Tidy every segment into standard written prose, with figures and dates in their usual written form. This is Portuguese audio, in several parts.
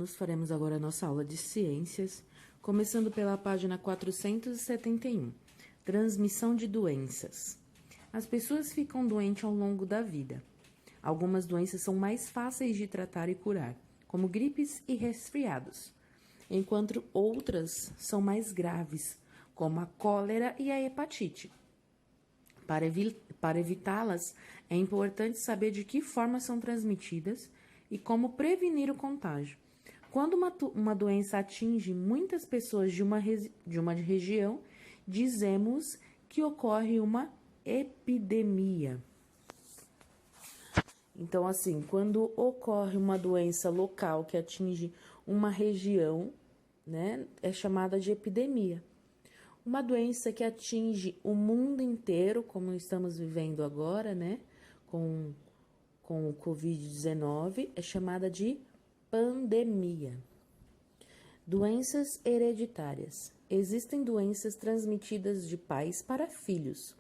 alunos, faremos agora a nossa aula de ciências, começando pela página 471, transmissão de doenças. As pessoas ficam doentes ao longo da vida. Algumas doenças são mais fáceis de tratar e curar, como gripes e resfriados, enquanto outras são mais graves, como a cólera e a hepatite. Para evitá-las, é importante saber de que forma são transmitidas e como prevenir o contágio. Quando uma doença atinge muitas pessoas de uma região, dizemos que ocorre uma epidemia. Então, assim, quando ocorre uma doença local que atinge uma região, né, é chamada de epidemia. Uma doença que atinge o mundo inteiro, como estamos vivendo agora, né, com o Covid-19, é chamada de pandemia. Doenças hereditárias. Existem doenças transmitidas de pais para filhos.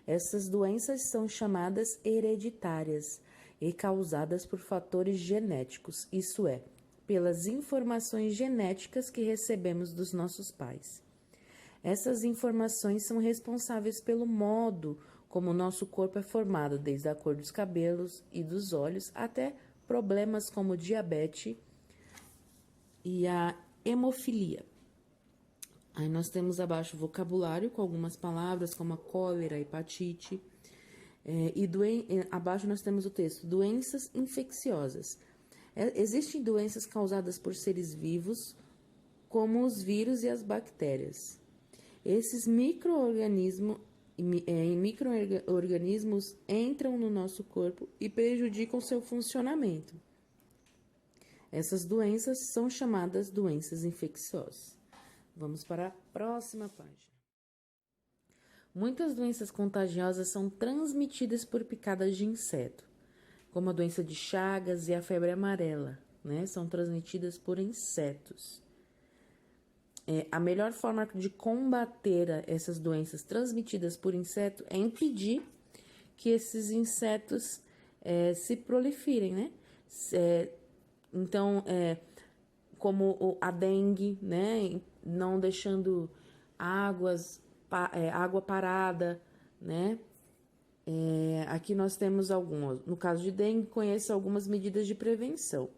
Essas doenças são chamadas hereditárias e causadas por fatores genéticos, isso é, pelas informações genéticas que recebemos dos nossos pais. Essas informações são responsáveis pelo modo como o nosso corpo é formado, desde a cor dos cabelos e dos olhos até problemas como diabetes e a hemofilia. Aí nós temos abaixo o vocabulário com algumas palavras como a cólera, a hepatite. Abaixo nós temos o texto, doenças infecciosas. Existem doenças causadas por seres vivos, como os vírus e as bactérias. Esses micro-organismos entram no nosso corpo e prejudicam seu funcionamento. Essas doenças são chamadas doenças infecciosas. Vamos para a próxima página. Muitas doenças contagiosas são transmitidas por picadas de inseto, como a doença de Chagas e a febre amarela, né? São transmitidas por insetos. A melhor forma de combater essas doenças transmitidas por inseto é impedir que esses insetos se proliferem, né? Como a dengue, né? Não deixando água parada, né? Aqui nós temos algumas. No caso de dengue, conheça algumas medidas de prevenção.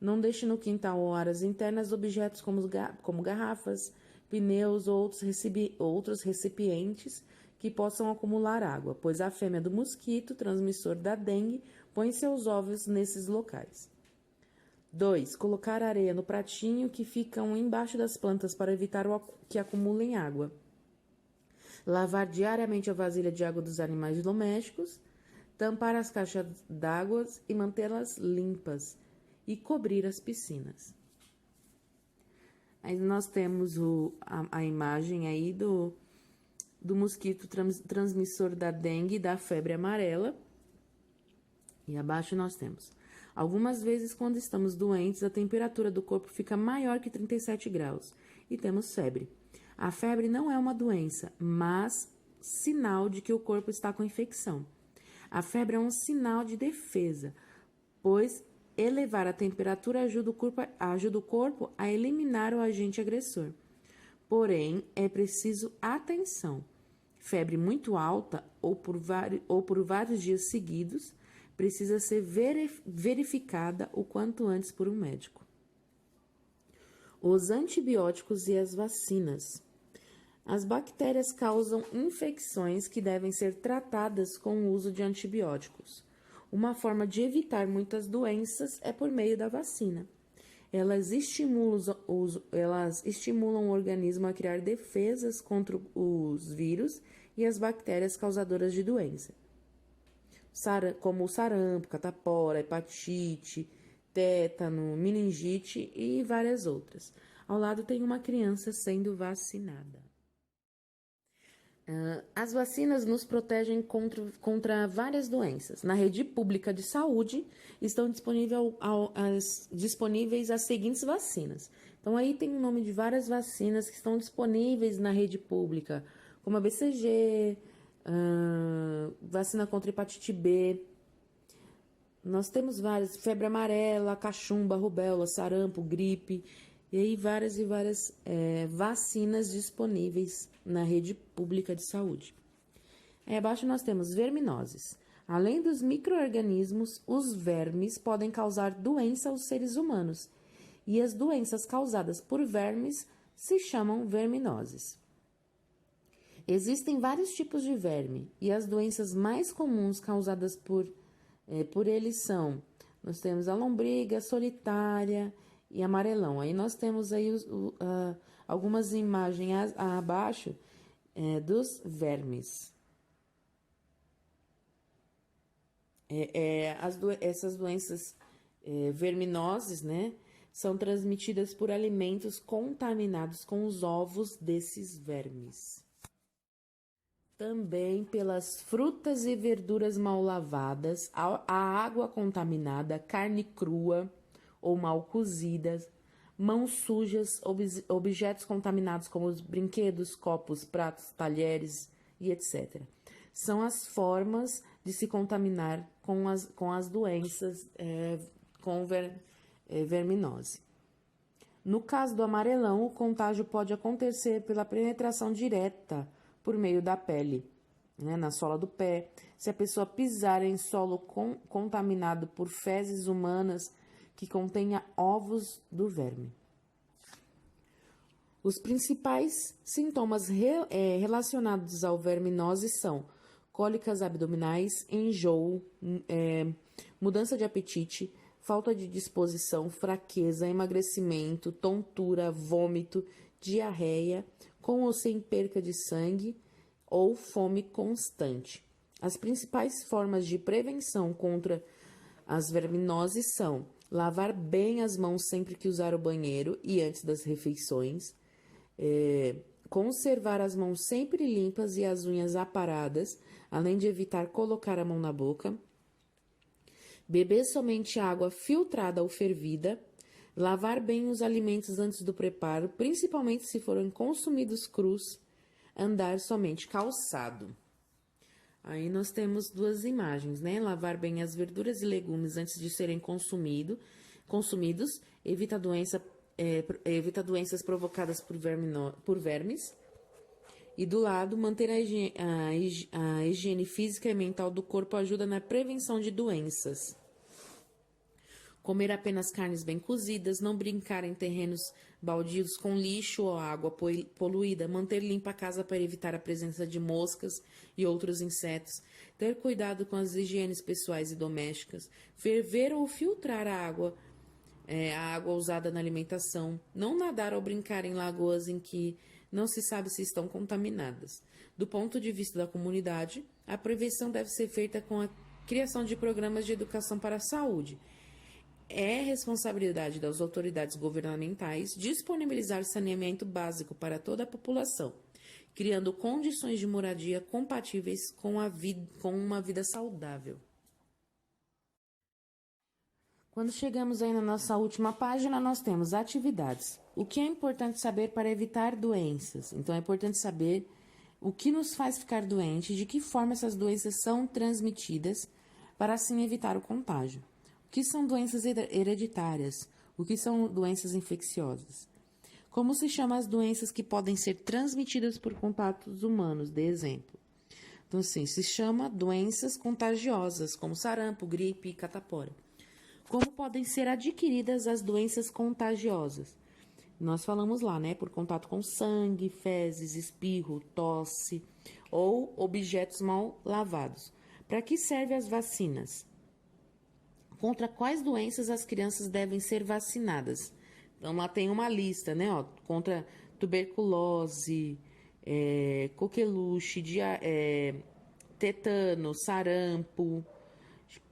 Não deixe no quintal ou áreas internas objetos como garrafas, pneus ou outros recipientes que possam acumular água, pois a fêmea do mosquito, transmissor da dengue, põe seus ovos nesses locais. 2. Colocar areia no pratinho que ficam embaixo das plantas para evitar que acumulem água. Lavar diariamente a vasilha de água dos animais domésticos, tampar as caixas d'água e mantê-las limpas, e cobrir as piscinas. Aí nós temos a imagem aí do mosquito transmissor da dengue e da febre amarela. E abaixo nós temos: algumas vezes, quando estamos doentes, a temperatura do corpo fica maior que 37 graus e temos febre. A febre não é uma doença, mas sinal de que o corpo está com infecção. A febre é um sinal de defesa, pois elevar a temperatura ajuda o corpo a eliminar o agente agressor. Porém, é preciso atenção. Febre muito alta ou por vários dias seguidos precisa ser verificada o quanto antes por um médico. Os antibióticos e as vacinas. As bactérias causam infecções que devem ser tratadas com o uso de antibióticos. Uma forma de evitar muitas doenças é por meio da vacina. Elas estimulam o organismo a criar defesas contra os vírus e as bactérias causadoras de doença, como o sarampo, catapora, hepatite, tétano, meningite e várias outras. Ao lado tem uma criança sendo vacinada. As vacinas nos protegem contra várias doenças. Na rede pública de saúde estão disponíveis as seguintes vacinas. Então, aí tem o nome de várias vacinas que estão disponíveis na rede pública, como a BCG, vacina contra hepatite B, Nós temos várias, febre amarela, cachumba, rubéola, sarampo, gripe, e aí várias e várias vacinas disponíveis na rede pública de saúde. Aí abaixo nós temos verminoses. Além dos micro-organismos, os vermes podem causar doença aos seres humanos, e as doenças causadas por vermes se chamam verminoses. Existem vários tipos de verme, e as doenças mais comuns causadas por eles são, nós temos a lombriga, solitária e amarelão. Aí nós temos aí algumas imagens abaixo dos vermes. Essas doenças verminoses, né, são transmitidas por alimentos contaminados com os ovos desses vermes. Também pelas frutas e verduras mal lavadas, a água contaminada, carne crua ou mal cozida, mãos sujas, objetos contaminados como os brinquedos, copos, pratos, talheres e etc. São as formas de se contaminar com as doenças verminose. No caso do amarelão, o contágio pode acontecer pela penetração direta por meio da pele, né, na sola do pé. Se a pessoa pisar em solo contaminado por fezes humanas que contenha ovos do verme. Os principais sintomas relacionados ao verminose são cólicas abdominais, enjoo, mudança de apetite, falta de disposição, fraqueza, emagrecimento, tontura, vômito, diarreia, com ou sem perca de sangue ou fome constante. As principais formas de prevenção contra as verminoses são lavar bem as mãos sempre que usar o banheiro e antes das refeições, conservar as mãos sempre limpas e as unhas aparadas, além de evitar colocar a mão na boca, beber somente água filtrada ou fervida, lavar bem os alimentos antes do preparo, principalmente se forem consumidos crus, andar somente calçado. Aí nós temos duas imagens, né? Lavar bem as verduras e legumes antes de serem consumidos, evita doenças provocadas por vermes. E do lado, manter a higiene física e mental do corpo ajuda na prevenção de doenças. Comer apenas carnes bem cozidas, não brincar em terrenos baldios com lixo ou água poluída, manter limpa a casa para evitar a presença de moscas e outros insetos, ter cuidado com as higienes pessoais e domésticas, ferver ou filtrar a água usada na alimentação, não nadar ou brincar em lagoas em que não se sabe se estão contaminadas. Do ponto de vista da comunidade, a prevenção deve ser feita com a criação de programas de educação para a saúde. É responsabilidade das autoridades governamentais disponibilizar saneamento básico para toda a população, criando condições de moradia compatíveis com uma vida saudável. Quando chegamos aí na nossa última página, nós temos atividades. O que é importante saber para evitar doenças? Então, é importante saber o que nos faz ficar doente, de que forma essas doenças são transmitidas, para assim evitar o contágio. O que são doenças hereditárias? O que são doenças infecciosas? Como se chama as doenças que podem ser transmitidas por contatos humanos, de exemplo? Então, assim, se chama doenças contagiosas, como sarampo, gripe e catapora. Como podem ser adquiridas as doenças contagiosas? Nós falamos lá, né? Por contato com sangue, fezes, espirro, tosse ou objetos mal lavados. Para que servem as vacinas? Contra quais doenças as crianças devem ser vacinadas? Então, lá tem uma lista, né? Contra tuberculose, coqueluche, tetano, sarampo,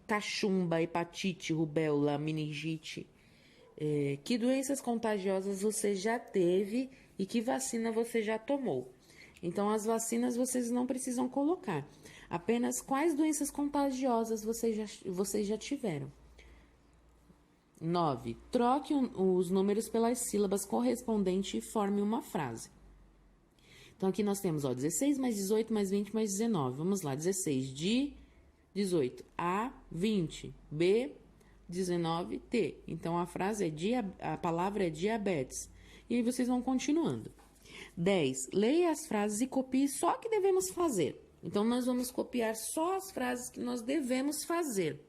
cachumba, hepatite, rubéola, meningite. Que doenças contagiosas você já teve e que vacina você já tomou? Então, as vacinas vocês não precisam colocar. Apenas quais doenças contagiosas vocês já tiveram. 9. Troque os números pelas sílabas correspondentes e forme uma frase. Então, aqui nós temos 16 mais 18 mais 20 mais 19. Vamos lá, 16. 18. A, 20. B, 19. T. Então, a frase a palavra é diabetes. E aí vocês vão continuando. 10. Leia as frases e copie só o que devemos fazer. Então, nós vamos copiar só as frases que nós devemos fazer.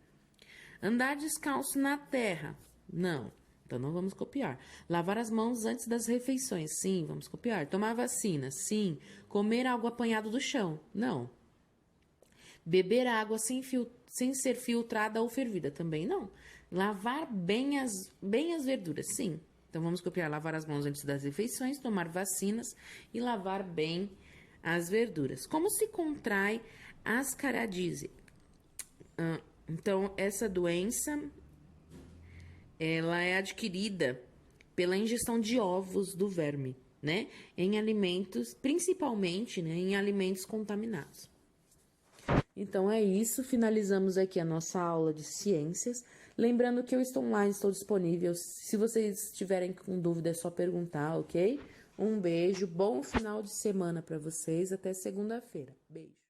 Andar descalço na terra. Não. Então, não vamos copiar. Lavar as mãos antes das refeições. Sim, vamos copiar. Tomar vacina. Sim. Comer algo apanhado do chão. Não. Beber água sem ser filtrada ou fervida. Também não. Lavar bem as verduras. Sim. Então, vamos copiar. Lavar as mãos antes das refeições, tomar vacinas e lavar bem as verduras. Como se contrai ascaradise? Então, essa doença, ela é adquirida pela ingestão de ovos do verme, né? Em alimentos, principalmente, né, em alimentos contaminados. Então, é isso. Finalizamos aqui a nossa aula de ciências. Lembrando que eu estou online, estou disponível. Se vocês estiverem com dúvida, é só perguntar, ok? Um beijo, bom final de semana para vocês. Até segunda-feira. Beijo.